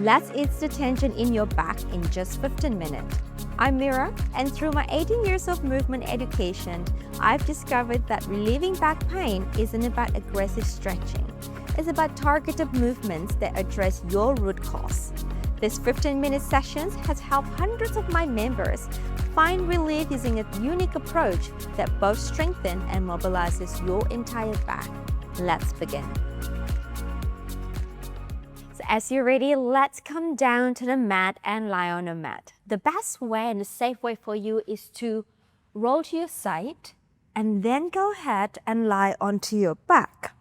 Let's ease the tension in your back in just 15 minutes. I'm Mira, and through my 18 years of movement education, I've discovered that relieving back pain isn't about aggressive stretching. It's about targeted movements that address your root cause. This 15-minute sessions has helped hundreds of my members find relief using a unique approach that both strengthens and mobilizes your entire back. Let's begin. So as you're ready, let's come down to the mat and lie on the mat. The best way and the safe way for you is to roll to your side and then go ahead and lie onto your back.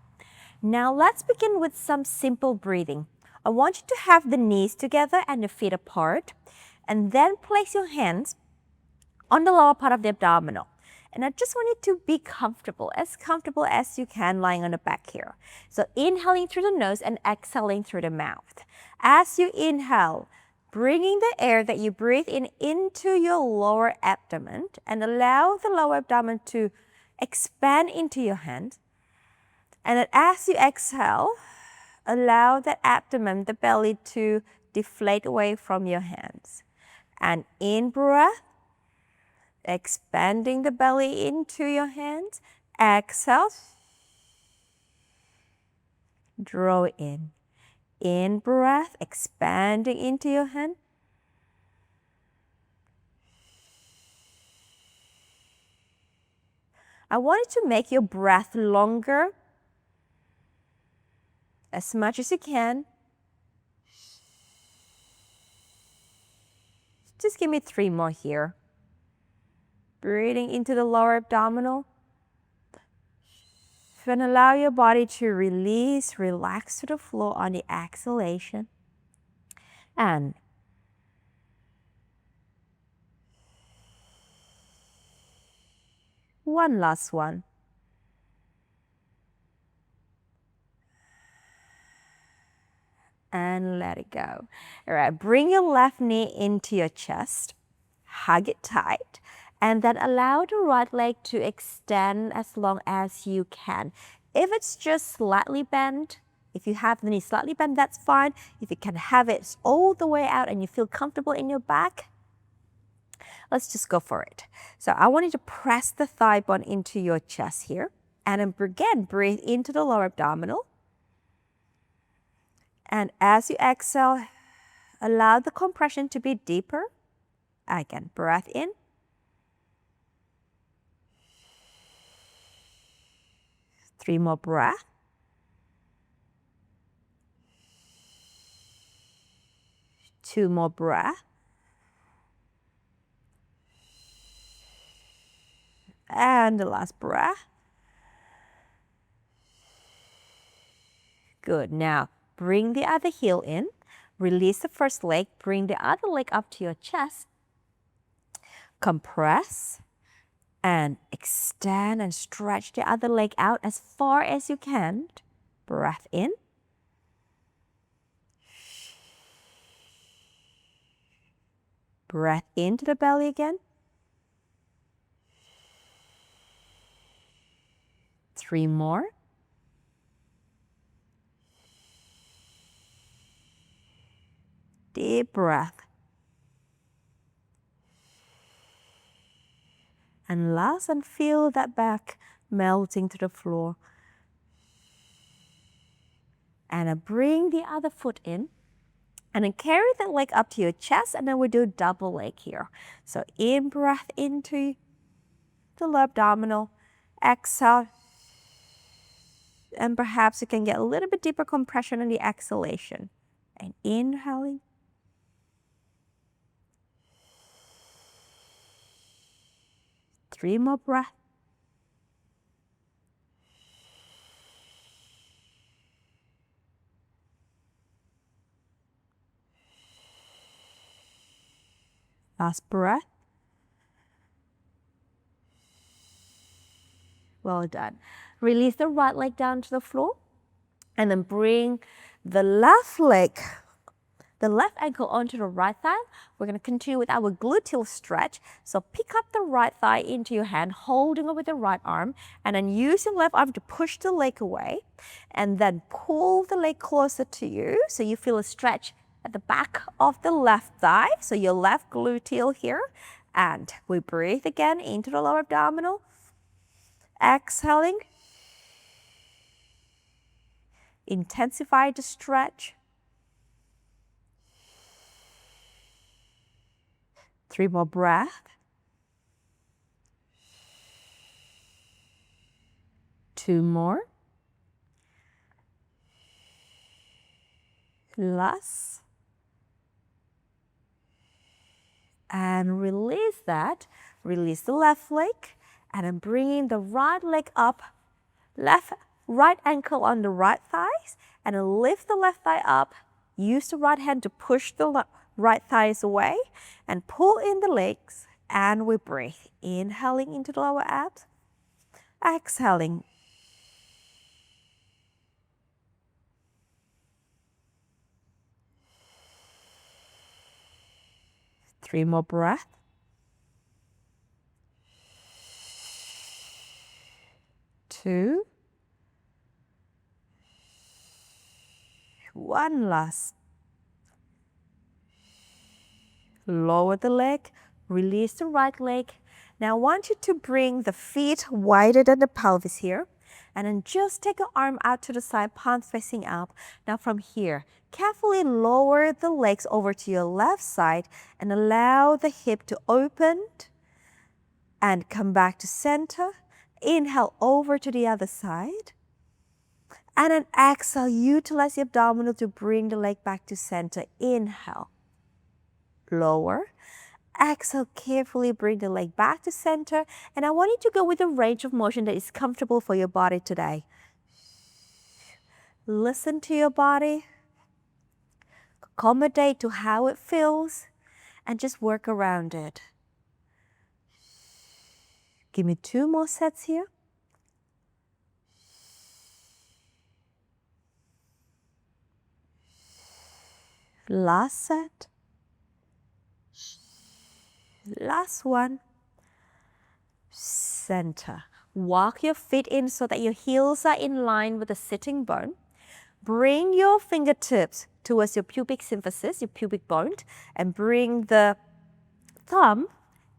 Now let's begin with some simple breathing. I want you to have the knees together and the feet apart, and then place your hands on the lower part of the abdominal. And I just want you to be comfortable as you can lying on the back here. So inhaling through the nose and exhaling through the mouth. As you inhale, bringing the air that you breathe in into your lower abdomen and allow the lower abdomen to expand into your hand. And then as you exhale, allow the abdomen, the belly to deflate away from your hands. And in breath, expanding the belly into your hands. Exhale, draw in. In breath, expanding into your hand. I want you to make your breath longer as much as you can. Just give me 3 more here. Breathing into the lower abdominal. And allow your body to release, relax to the floor on the exhalation. And one last one. And let it go. All right, bring your left knee into your chest, hug it tight, and then allow the right leg to extend as long as you can. If it's just slightly bent, if you have the knee slightly bent, that's fine. If you can have it all the way out and you feel comfortable in your back, let's just go for it. So I want you to press the thigh bone into your chest here. And then again, breathe into the lower abdominal. And as you exhale, allow the compression to be deeper. Again, breath in. Three more breaths. Two more breaths. And the last breath. Good. Now, bring the other heel in. Release the first leg. Bring the other leg up to your chest. Compress. And extend and stretch the other leg out as far as you can. Breath in. Breath into the belly again. 3 more. Deep breath. And last, and feel that back melting to the floor. And bring the other foot in. And then carry that leg up to your chest, and then we do double leg here. So in breath into the lower abdominal. Exhale. And perhaps you can get a little bit deeper compression on the exhalation. And inhaling. Three more breaths. Last breath. Well done. Release the right leg down to the floor and then bring the left leg, the left ankle onto the right thigh. We're going to continue with our gluteal stretch. So pick up the right thigh into your hand, holding it with the right arm, and then use your left arm to push the leg away, and then pull the leg closer to you so you feel a stretch at the back of the left thigh, so your left gluteal here. And we breathe again into the lower abdominal. Exhaling. Intensify the stretch. 3 more breaths. 2 more. Last. And release that. Release the left leg. And I'm bringing the right leg up. Right ankle on the right thighs. And then lift the left thigh up. Use the right hand to push the right thighs away. And pull in the legs. And we breathe. Inhaling into the lower abs. Exhaling. Three more breaths. 2. 1 last. Lower the leg, release the right leg. Now I want you to bring the feet wider than the pelvis here. And then just take your arm out to the side, palms facing up. Now from here, carefully lower the legs over to your left side and allow the hip to open and come back to center. Inhale over to the other side. And then exhale, utilize the abdominal to bring the leg back to center. Inhale, lower. Exhale, carefully bring the leg back to center. And I want you to go with a range of motion that is comfortable for your body today. Listen to your body. Accommodate to how it feels. And just work around it. Give me 2 more sets here. Last set. Last one. Center. Walk your feet in so that your heels are in line with the sitting bone. Bring your fingertips towards your pubic symphysis, your pubic bone, and bring the thumb,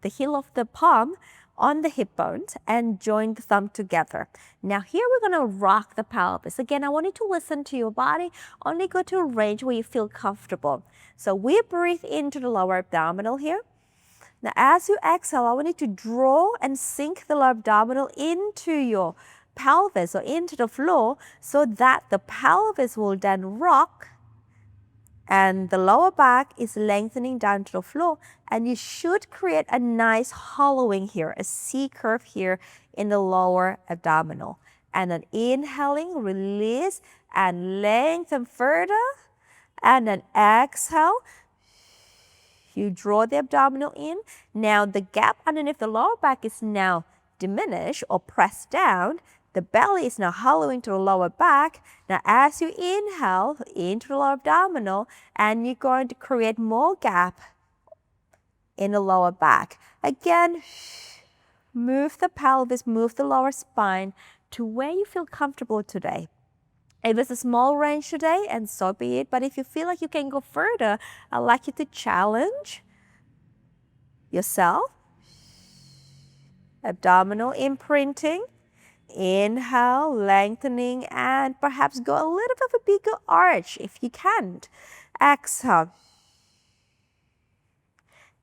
the heel of the palm, on the hip bones and join the thumb together. Now here we're going to rock the pelvis. Again, I want you to listen to your body. Only go to a range where you feel comfortable. So we breathe into the lower abdominal here. Now as you exhale, I want you to draw and sink the lower abdominal into your pelvis or into the floor so that the pelvis will then rock and the lower back is lengthening down to the floor, and you should create a nice hollowing here, a C curve here in the lower abdominal. And then inhaling, release and lengthen further, and then exhale. You draw the abdominal in. Now the gap underneath the lower back is now diminished or pressed down. The belly is now hollowing to the lower back. Now as you inhale into the lower abdominal, and you're going to create more gap in the lower back. Again, move the pelvis, move the lower spine to where you feel comfortable today. It was a small range today, and so be it. But if you feel like you can go further, I'd like you to challenge yourself. Abdominal imprinting. Inhale, lengthening, and perhaps go a little bit of a bigger arch if you can't. Exhale.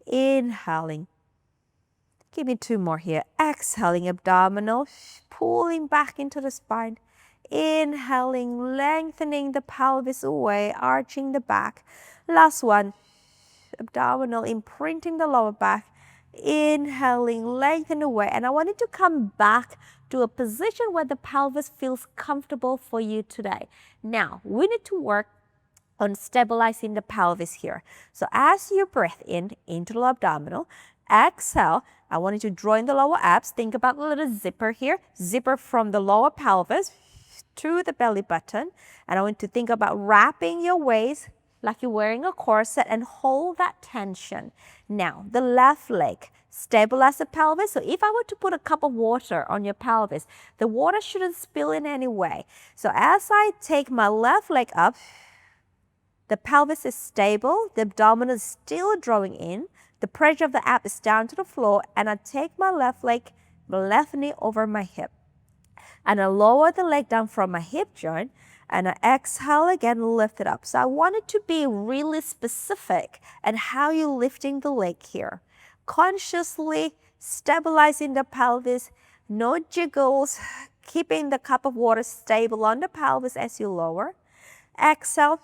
Inhaling. Give me 2 more here. Exhaling, abdominal, pulling back into the spine. Inhaling, lengthening the pelvis away, arching the back. Last one. Abdominal, imprinting the lower back. Inhaling, lengthen away. And I want you to come back to a position where the pelvis feels comfortable for you today. Now, we need to work on stabilizing the pelvis here. So as you breathe in, into the abdominal, exhale, I want you to draw in the lower abs. Think about the little zipper here. Zipper from the lower pelvis to the belly button. And I want you to think about wrapping your waist like you're wearing a corset and hold that tension. Now, the left leg, stabilize the pelvis. So if I were to put a cup of water on your pelvis, the water shouldn't spill in any way. So as I take my left leg up, The pelvis is stable, the abdomen is still drawing in, the pressure of the abs is down to the floor, and I take my left leg, my left knee over my hip. And I lower the leg down from my hip joint, and I exhale again, lift it up. So I want it to be really specific and how you're lifting the leg here. Consciously stabilizing the pelvis, no jiggles, keeping the cup of water stable on the pelvis as you lower. Exhale,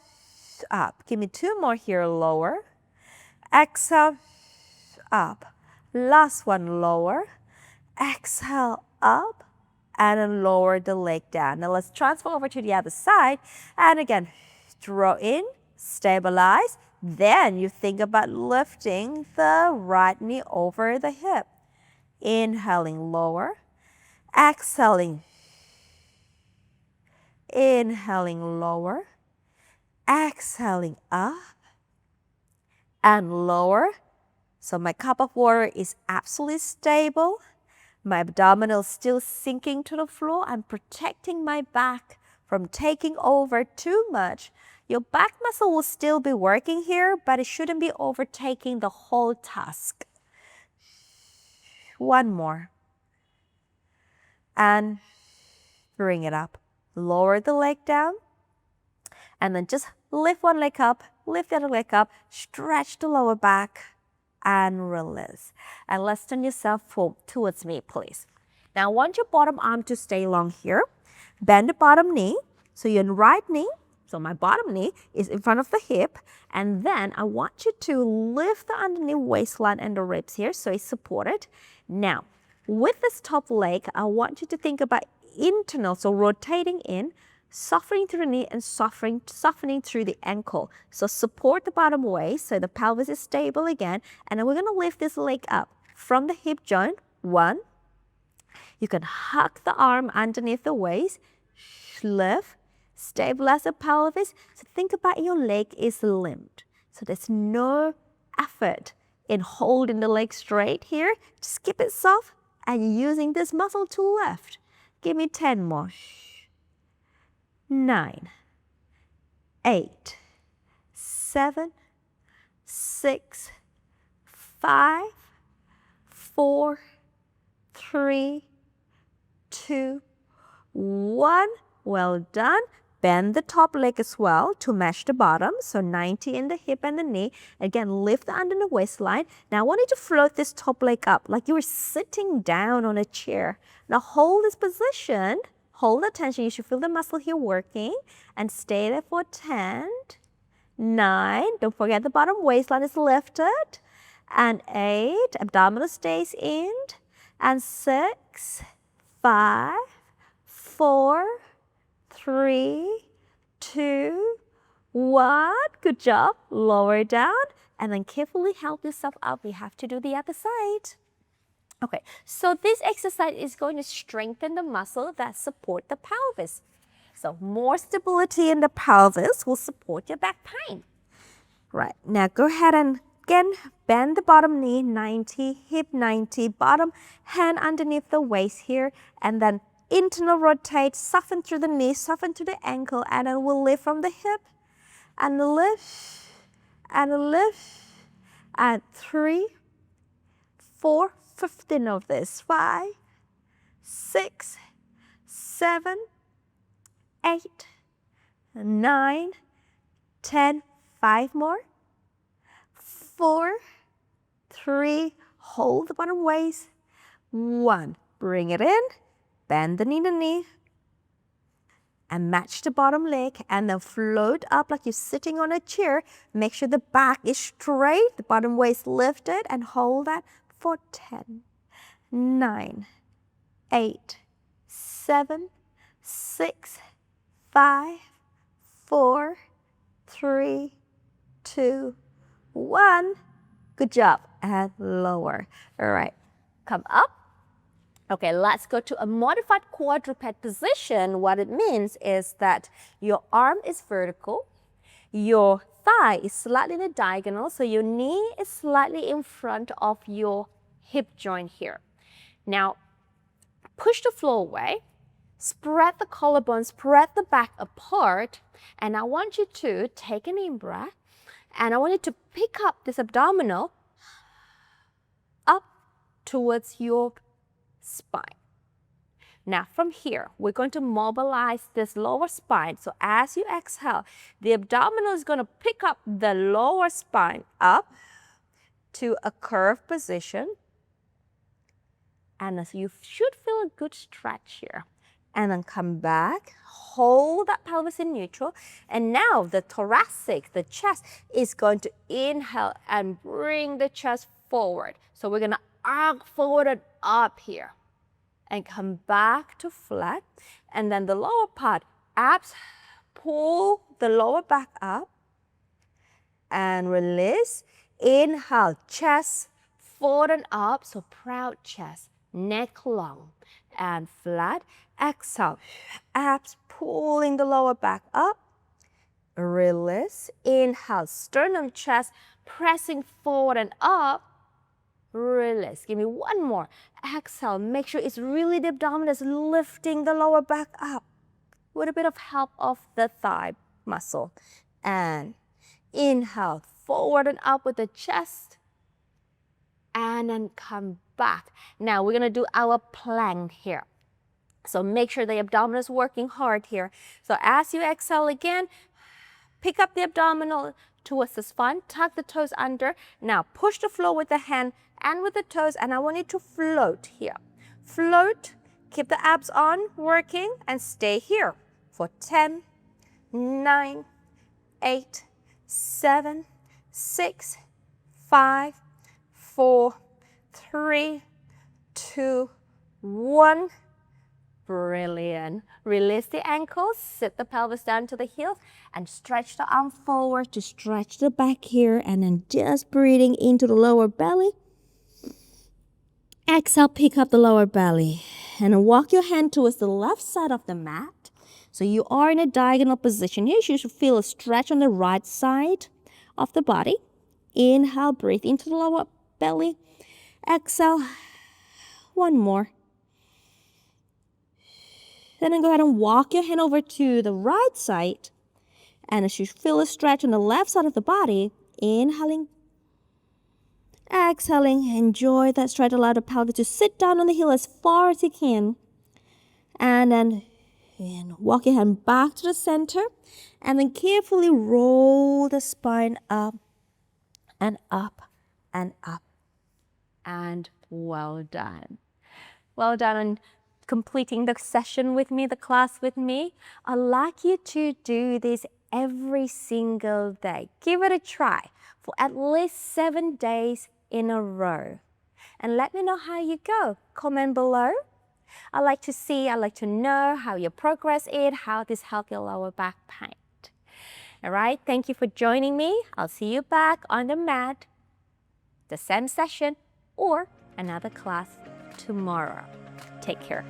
up. Give me 2 more here, lower. Exhale, up. Last one, lower. Exhale, up. And then lower the leg down. Now let's transfer over to the other side. And again, draw in, stabilize. Then you think about lifting the right knee over the hip. Inhaling, lower. Exhaling. Inhaling, lower. Exhaling, up. And lower. So my cup of water is absolutely stable. My abdominal still sinking to the floor. I'm protecting my back from taking over too much. Your back muscle will still be working here, but it shouldn't be overtaking the whole task. 1 more. And bring it up. Lower the leg down. And then just lift one leg up, lift the other leg up, stretch the lower back, and release. And let's turn yourself towards me, please. Now I want your bottom arm to stay long here. Bend the bottom knee. So your right knee, so my bottom knee is in front of the hip. And then I want you to lift the underneath waistline and the ribs here so it's supported. Now, with this top leg, I want you to think about internal, so rotating in, softening through the knee and softening through the ankle. So support the bottom waist so the pelvis is stable again. And then we're going to lift this leg up from the hip joint. 1. You can hug the arm underneath the waist. Lift. Stabilize the pelvis. So think about your leg is limbed. So there's no effort in holding the leg straight here. Just keep it soft and using this muscle to lift. Give me 10 more. 9, 8, 7, 6, 5, 4, 3, 2, 1. Well done. Bend the top leg as well to match the bottom. So 90 in the hip and the knee. Again, lift under the waistline. Now I want you to float this top leg up like you were sitting down on a chair. Now hold this position. Hold the tension. You should feel the muscle here working. And stay there for 10, 9. Don't forget the bottom waistline is lifted. And 8. Abdominal stays in. And 6, 5, 4, 3, 2, 1. Good job. Lower down. And then carefully help yourself up. We have to do the other side. Okay, so this exercise is going to strengthen the muscle that support the pelvis. So more stability in the pelvis will support your back pain. Right, now go ahead and again bend the bottom knee 90, hip 90, bottom hand underneath the waist here, and then internal rotate, soften through the knee, soften through the ankle, and then we'll lift from the hip, and lift, and 3, 4, 15 of this. 5, 6, 7, 8, 9, 10. 5 more. 4, 3. Hold the bottom waist. 1. Bring it in. Bend the knee. And match the bottom leg. And then float up like you're sitting on a chair. Make sure the back is straight. The bottom waist lifted. And hold that for 10, 9, 8, 7, 6, 5, 4, 3, 2, 1. Good job. And lower. All right. Come up. Okay, let's go to a modified quadruped position. What it means is that your arm is vertical, your thigh is slightly in a diagonal, so your knee is slightly in front of your hip joint here. Now, push the floor away, Spread the collarbone, spread the back apart, and I want you to take an in-breath, and I want you to pick up this abdominal up towards your spine. Now from here, we're going to mobilize this lower spine. So as you exhale, the abdominal is going to pick up the lower spine up to a curved position. And so you should feel a good stretch here. And then come back, hold that pelvis in neutral. And now the thoracic, the chest, is going to inhale and bring the chest forward. So we're going to arc forward and up here. And come back to flat. And then the lower part, abs, pull the lower back up. And release. Inhale, chest forward and up. So proud chest, neck long and flat. Exhale, abs pulling the lower back up. Release. Inhale, sternum, chest pressing forward and up. Release. Give me one more. Exhale. Make sure it's really the abdomen is lifting the lower back up with a bit of help of the thigh muscle. And inhale, forward and up with the chest. And then come back. Now we're going to do our plank here. So make sure the abdomen is working hard here. So as you exhale again, pick up the abdominal towards the spine, tuck the toes under. Now push the floor with the hand and with the toes, and I want you to float here. Float, keep the abs on, working, and stay here for 10, 9, 8, 7, 6, 5, 4, 3, 2, 1. Brilliant. Release the ankles, sit the pelvis down to the heels, and stretch the arm forward to stretch the back here, and then just breathing into the lower belly. Exhale, pick up the lower belly, and walk your hand towards the left side of the mat. So you are in a diagonal position here. You should feel a stretch on the right side of the body. Inhale, breathe into the lower belly. Exhale, one more. Then go ahead and walk your hand over to the right side. And as you feel a stretch on the left side of the body, inhaling, exhaling, enjoy that stretch. Allow the pelvis to sit down on the heel as far as you can. And then walk your hand back to the center. And then carefully roll the spine up and up and up. And well done. Well done on completing the session with me, the class with me. I'd like you to do this every single day. Give it a try for at least 7 days in a row. And let me know how you go. Comment below. I'd like to know how your progress is, how this helped your lower back pain. All right, thank you for joining me. I'll see you back on the mat, the same session, or another class tomorrow. Take care.